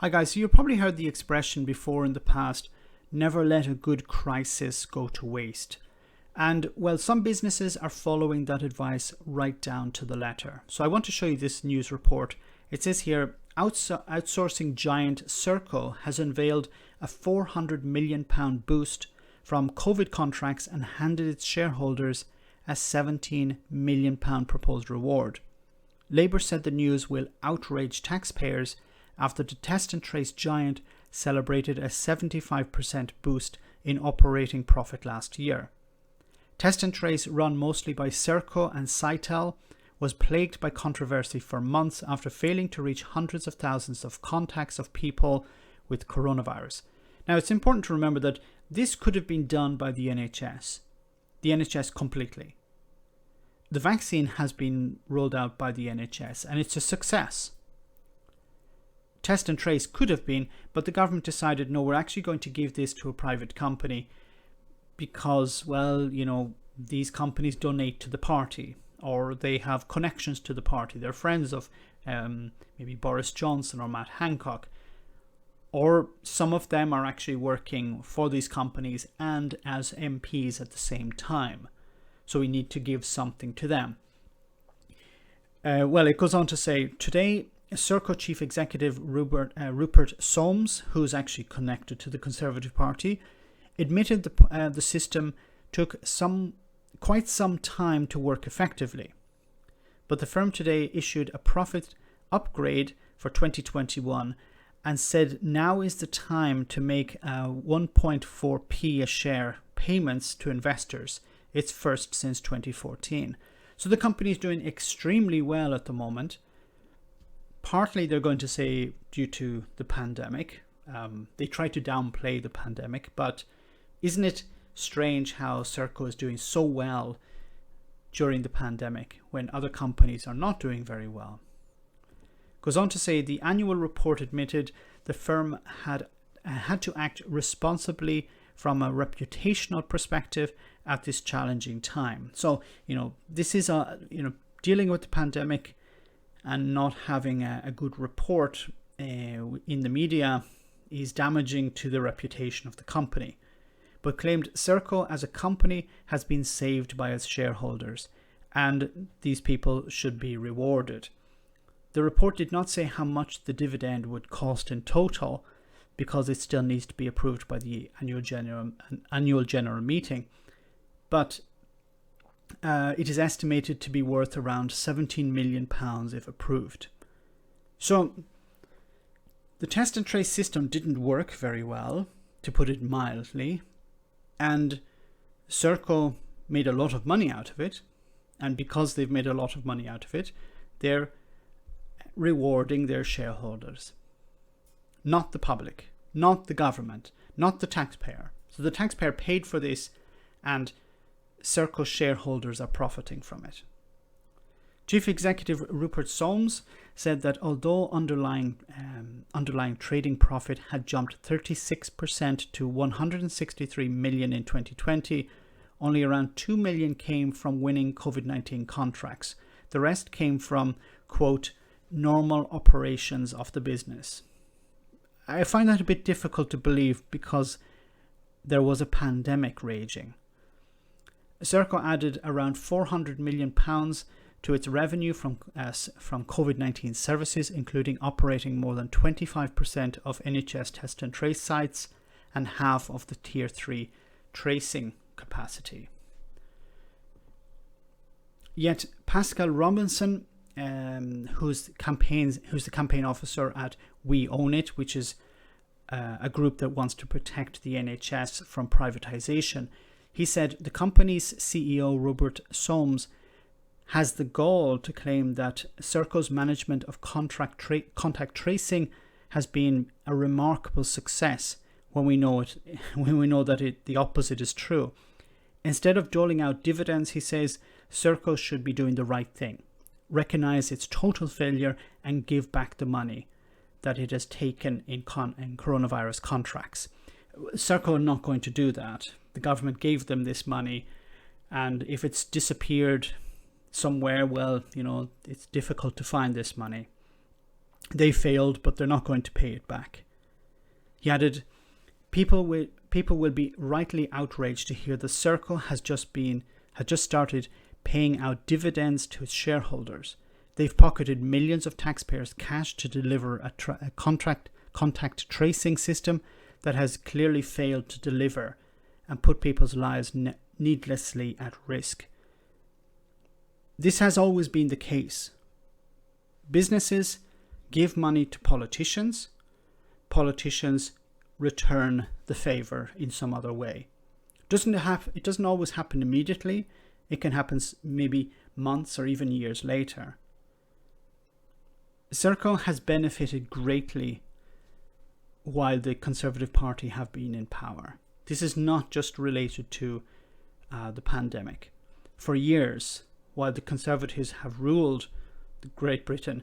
Hi guys, so you probably heard the expression before in the past, never let a good crisis go to waste. And well, some businesses are following that advice right down to the letter. So I want to show you this news report. It says here, outsourcing giant Serco has unveiled a £400 million boost from COVID contracts and handed its shareholders a £17 million proposed reward. Labour said the news will outrage taxpayers after the Test and Trace giant celebrated a 75% boost in operating profit last year. Test and Trace, run mostly by Serco and Cytel, was plagued by controversy for months after failing to reach hundreds of thousands of contacts of people with coronavirus. Now, it's important to remember that this could have been done by the NHS completely. The vaccine has been rolled out by the NHS and it's a success. Test and Trace could have been, but the government decided, no, we're actually going to give this to a private company because, well, you know, these companies donate to the party or they have connections to the party. They're friends of maybe Boris Johnson or Matt Hancock. Or some of them are actually working for these companies and as MPs at the same time. So we need to give something to them. Well, it goes on to say, today, Serco Chief Executive Rupert Soames, who's actually connected to the Conservative Party, admitted the system took quite some time to work effectively. But the firm today issued a profit upgrade for 2021 and said now is the time to make 1.4p a share payments to investors. It's first since 2014. So the company is doing extremely well at the moment. Partly they're going to say due to the pandemic. They try to downplay the pandemic, but isn't it strange how Serco is doing so well during the pandemic when other companies are not doing very well? Goes on to say the annual report admitted the firm had to act responsibly from a reputational perspective at this challenging time. So, you know, this is dealing with the pandemic and not having a good report in the media is damaging to the reputation of the company, but claimed Serco as a company has been saved by its shareholders and these people should be rewarded. The report did not say how much the dividend would cost in total because it still needs to be approved by the annual general meeting, but it is estimated to be worth around £17 million if approved. So the Test and Trace system didn't work very well, to put it mildly, and Serco made a lot of money out of it, and because they've made a lot of money out of it, they're rewarding their shareholders, not the public, not the government, not the taxpayer. So the taxpayer paid for this and Serco shareholders are profiting from it. Chief Executive Rupert Soames said that although underlying trading profit had jumped 36% to 163 million in 2020, only around 2 million came from winning COVID-19 contracts. The rest came from, quote, normal operations of the business. I find that a bit difficult to believe because there was a pandemic raging. Serco added around £400 million to its revenue from COVID-19 services, including operating more than 25% of NHS Test and Trace sites and half of the Tier 3 tracing capacity. Yet Pascal Robinson, who's the campaign officer at We Own It, which is a group that wants to protect the NHS from privatization, he said the company's CEO, Robert Soames, has the gall to claim that Serco's management of contact tracing has been a remarkable success when we know that the opposite is true. Instead of doling out dividends, he says Serco should be doing the right thing, recognize its total failure and give back the money that it has taken in coronavirus contracts. Serco are not going to do that. The government gave them this money, and if it's disappeared somewhere, well, you know, it's difficult to find this money. They failed, but they're not going to pay it back. He added, people will be rightly outraged to hear that Serco had just started paying out dividends to its shareholders. They've pocketed millions of taxpayers' cash to deliver a contact tracing system that has clearly failed to deliver and put people's lives needlessly at risk. This has always been the case. Businesses give money to politicians. Politicians return the favor in some other way. It doesn't always happen immediately. It can happen maybe months or even years later. Serco has benefited greatly while the Conservative Party have been in power. This is not just related to the pandemic. For years, while the Conservatives have ruled Great Britain,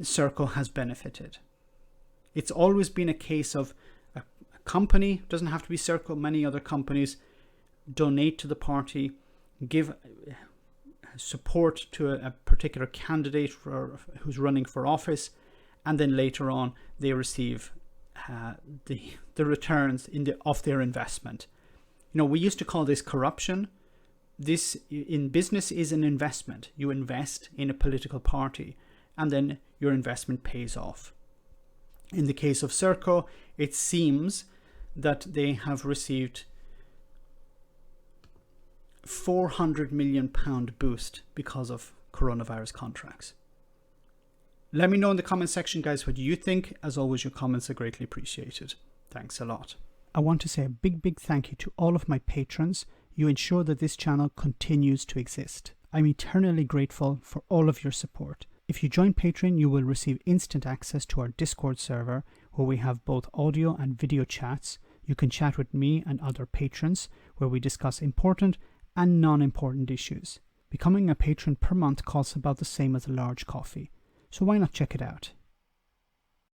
Serco has benefited. It's always been a case of a company, doesn't have to be Serco, many other companies donate to the party, give support to a particular candidate who's running for office, and then later on they receive the returns of their investment. We used to call this corruption. This in business is an investment. You invest in a political party and then your investment pays off. In the case of Serco, it seems that they have received £400 million boost because of coronavirus contracts. Let me know in the comment section, guys, what you think. As always, your comments are greatly appreciated. Thanks a lot. I want to say a big thank you to all of my patrons. You ensure that this channel continues to exist. I'm eternally grateful for all of your support. If you join Patreon, you will receive instant access to our Discord server, where we have both audio and video chats. You can chat with me and other patrons, where we discuss important and non-important issues. Becoming a patron per month costs about the same as a large coffee, so why not check it out?